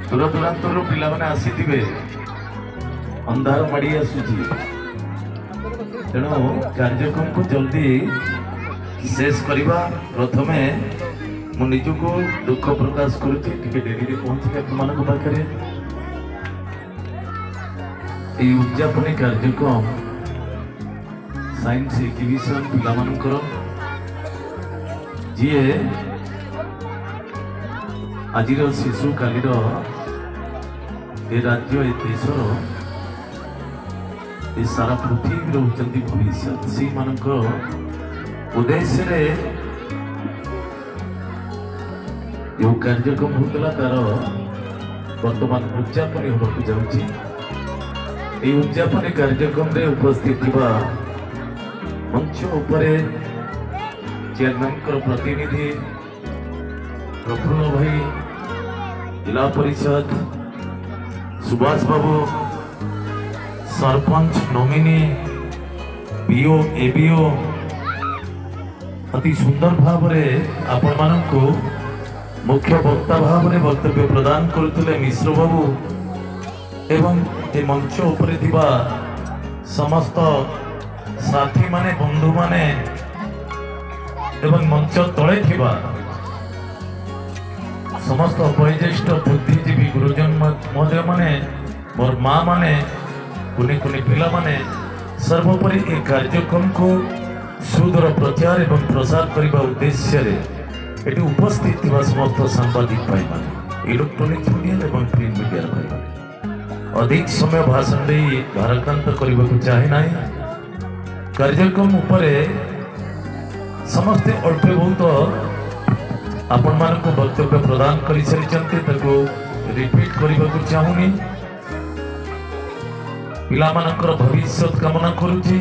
दूर दूरांतर पिला मैंने आसीथिबे अंधार माड़ी आसुची तेणु कार्यक्रम को जल्दी शेष करवा। प्रथमे मु निजको दुख प्रकाश करुच्ची डेरी पहुंचे पाखे उद्यापन कार्यक्रम साइंस एग्जिबिशन पिलामानकर जी आज शिशु कालीर ए राज्य ए देशर ए सारा पृथ्वी होती भविष्य से उद्देश्य जो कार्यक्रम होता तार बर्तमान उद्यापन होगा जाऊँगी। उद्यापन कार्यक्रम रे उपस्थित थिबा मंच उपरे चेयरमैन प्रतिनिधि प्रफुल्ल भाई, जिला परिषद सुभाष बाबू, सरपंच नोमिनी बीओ एबीओ अति सुंदर भाव आपण मानकु मुख्य वक्ता भाव वक्तव्य प्रदान करुले मिश्र बाबू एवं ए मंच उपरे थिबा समस्त साथी माने बंधु माने एवं मंच तले थिबा समस्त वयोज्येष्ठ बुद्धिजीवी गुरुजन महोदय माने मोर माँ माने कुनी कुनी पिला माने सर्वोपरि ए कार्यक्रम को सुदूर प्रचार एवं प्रसार करने उद्देश्य एटी उपस्थित थिबा समस्त सांबादिक भाई माने इलेक्ट्रोनिक्स मीडिया एवं प्रिंट मीडिया भाई माने अधिक समय भाषण दे भाराक्रांत करने को चाहे ना। कार्यक्रम उपरे समस्ते अल्प बहुत आपण मान को वक्तव्य प्रदान कर सारी रिपीट करने को चाहूनी। पिला मानकर भविष्य कामना करुच्ची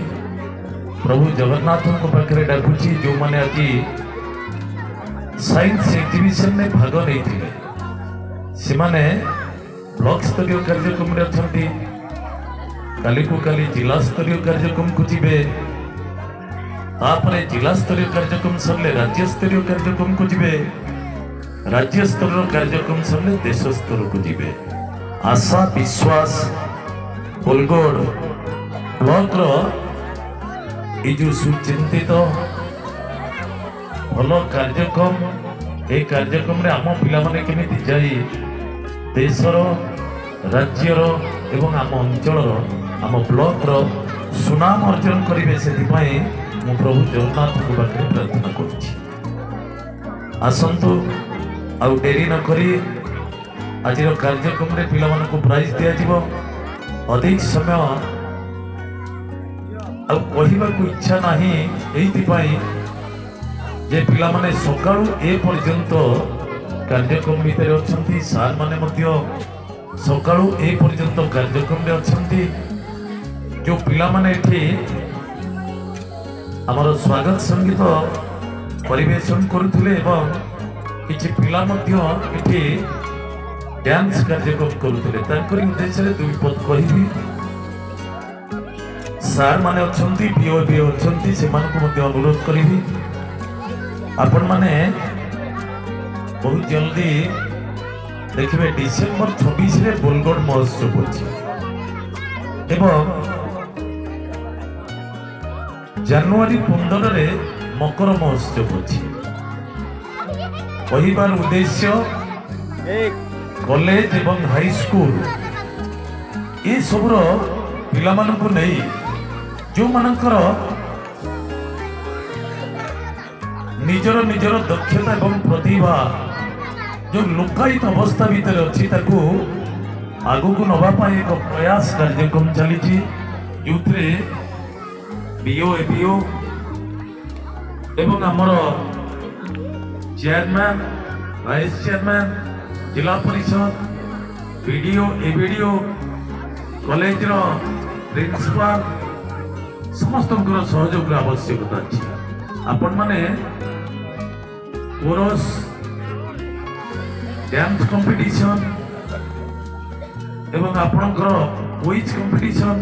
प्रभु जगन्नाथ को पाखे डाकुची जो मैंने आज साइंस एग्जिबिशन में भाग नहीं से माने ब्लॉक स्तरीय कार्यक्रम में अच्छा काली को काली जिला स्तरीय कार्यक्रम को जीवे जिला स्तरीय कार्यक्रम सरले राज्य स्तरीय कार्यक्रम को जीवे राज्य स्तरीय कार्यक्रम सरले देश स्तर को जीवे। आशा विश्वास बोलगोड़ ब्लॉक जो सुचिंतित भल कार्यक्रम ए कार्यक्रम रे आम पिला माने केमिति जाई देशर राज्यर एवं आम अंचल आम ब्लॉक सुनाम अर्जन करेंगे से मु प्रभु जगन्नाथ को पाखे प्रार्थना करुच्ची। आसतु आउ डेरी न करी आज कार्यक्रम रे पिला मानकु प्राइज दिया जीवो। अधिक समय आ कहवा को इच्छा नहीं एइथिपाई जे पिला माने सकाळु ए पर्यंत कार्यक्रम भितर अछंती सार माने मध्य सकाळु ए पर्यंत कार्यक्रम रे अछंती जो पिला माने एठी हमर स्वागत संगीत परिवेशन करुथिले एवं किछि पिला मध्य एठी डांस कार्यक्रम करुथिले तांकरी उद्देश्य दुई पद कहिबी। सार माने अछंती बीओ भी अछंती से मान को मध्य अनुरोध करिबी आपण माने बहुत जल्दी देखिए डिसेम्बर 26 रे बोलगड़ महोत्सव होछि एवं जनवरी 15 रे मकर महोत्सव होछि। कहबार उद्देश्य कॉलेज एवं हाई स्कूल ये सबुर पिला मानकु नहीं जो मानकर निजर निजर दक्षता एवं प्रतिभा जो लुकायित अवस्था भितर अच्छी ताकू आगु को नवा पाए एक प्रयास कार्यक्रम चली जो बीओ एबीओ एवं आमर चेयरमैन वाइस चेयरमैन जिला परिषद बीडीओ एबीडीओ कॉलेज प्रिंसिपाल समस्त सहयोग आवश्यकता अच्छी। आपण माने कोरस डांस कंपटीशन एवं आपणकर क्विज कंपटीशन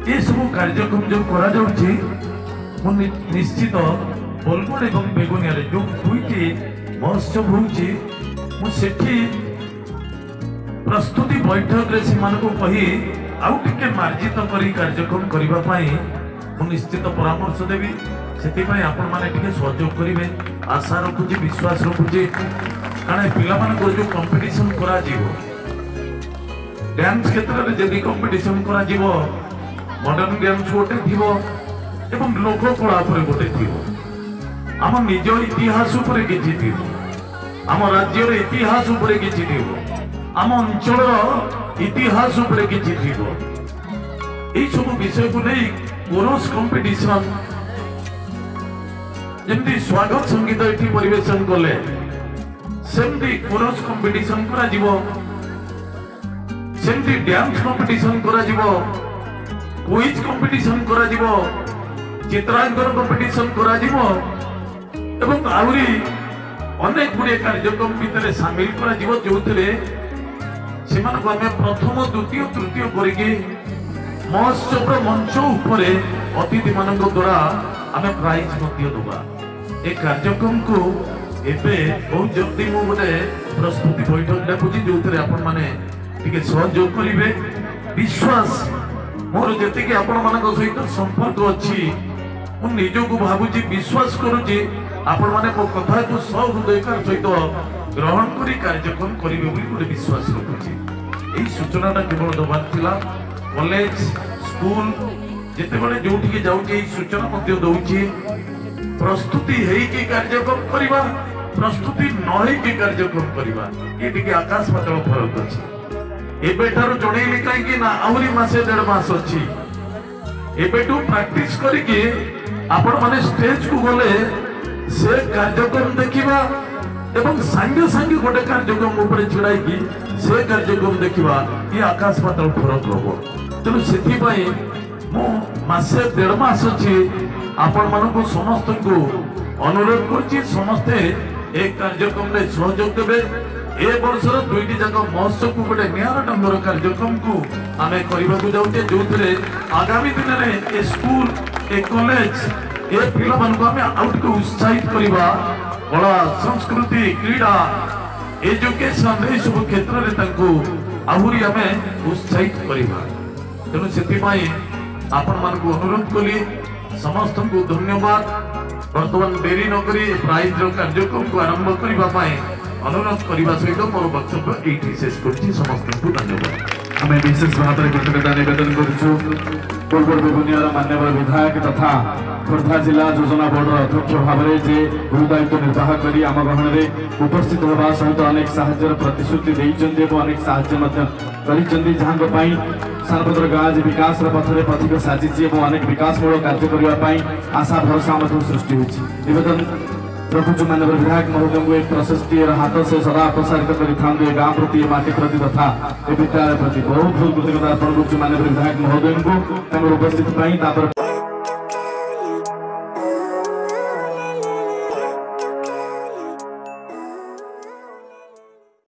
ये सब कार्यक्रम जो करा जाउछि निश्चित बोलगड़ एवं बेगुनिया जो दुईटी महोत्सव होउछि सेठी प्रस्तुति बैठक रे सेमानकु कही आउ टिके मार्जित करी कार्यक्रम करिबा पई मु निश्चित परामर्श देबी सेति पई आपण माने टिके सहयोग करिवे आशा रखुची विश्वास रखुची कारण पिला मानक जो कंपटीशन करा जीवो डांस क्षेत्र में जदि कंपटीशन करा जीवो मॉडर्न डांस गोटे थिवो एवं लोक कला पर गोटे थिवो आम निज इतिहास उपर किछि थिवो आम राज्यर इतिहास उपर किछि थिवो आम अंचल इतिहास उपर किछि थिवो एई सब विषय को नै कोरस कंपटीशन जेमती स्वागत संगीत एठी परिवेशन कले सेमती कोरस कंपटीशन करा जीवो सेमती डांस कंपटीशन करा जीवो क्विज कंपटीशन करा जीवो चित्रांकन कंपटीशन करा जीवो एवं आउरी अनेक गुड़े कार्यक्रम भितर शामिल करा जीवो जोथिरे सेमान को हमें प्रथम द्वितीय तृतीय करिके महोत्सव मंच उपरे अतिथि मानक द्वारा हमें प्राइज मध्य दबा ए कार्यक्रम को एबे बहुत जल्दी मु गोटे प्रस्तुति बैठक डाकुची जोथिरे आपण माने टिके सहयोग करिवे विश्वास मोर जति के आपण मानक सहित संपर्क अछि मु निजो को भाबुची विश्वास करूची आपण माने मो कथा को सब हृदयकार सहित ग्रहण करी कार्यक्रम करिवे बोली गोटे विश्वास रखुची एई सूचनाटा केवल दबार थिला कॉलेज स्कूल जेते बळे जोठी के जाउची एई सूचना मध्ये दउची प्रस्तुति हेई के कार्यक्रम करिवा प्रस्तुति न हेई के कार्यक्रम करिवा ए टिके आकाश पाताल फरक अछि एबेठार जणैली काई कि ना आउरी मासे 1.5 मास अछि एबेटू प्रैक्टिस करी कि आपण माने स्टेज को गले से कार्यक्रम देखिबा एवं संगे संगे गोटे कार्यक्रम ऊपर छिड़ाई कि से कार्यक्रम देखिबा ये आकाश पाताल फरक रहबो तेनु सेति पई मो मासे 1.5 मास अछि आपण मानको समस्त को अनुरोध करछि समस्ते एक कार्यक्रम रे सहयोग देबे ए वर्षर दुईटी जाक महोत्सव को गोटे नियारा ढंगर कार्यक्रम को आमे करबा को जाउते जोथिरे आगामी दिन रे ए स्कूल ए कॉलेज ए पिला मानको आमे आउट को उत्साहित करबा कला संस्कृति क्रीड़ा एजुकेशन ए सब क्षेत्र रे तांको आहुरी आमे उत्साहित करबा तेनु सेति पई आपण मानको अनुरोध कली समस्त को धन्यवाद वर्तमान देरी न करी प्राइज रो कार्यक्रम को आरंभ करबा पई अनुरोध करबा सहित मोर वक्तव्य एठी शेष करछि समस्त को धन्यवाद हमें विशेष भाव में कृतज्ञता निवेदन करूँ पूर्व बेगुनिया मान्यवर विधायक तथा खोर्धा जिला योजना बोर्ड अध्यक्ष भाव में जे गुरुदायित्व निर्वाह कर आम गहन में उपस्थित होगा सहित अनेक साहाय्यर प्रतिश्रुति देइचंदी अनेक साहाय्य करिचंदी जहां सानपत्र गाँ विकास पथरे पथिक साजिची और अनेक विकासमूलक कार्य करने आशा भरोसा सृष्टि होती निवेदन रखुचु मानव विधायक महोदय को एक प्रशस्ति हाथ से सदा प्रसारित कर गाँ प्रति माटी प्रति तथा विद्यालय प्रति बहुत बहुत कृतज्ञता अर्पण करुचु मानव विधायक महोदय को उपस्थित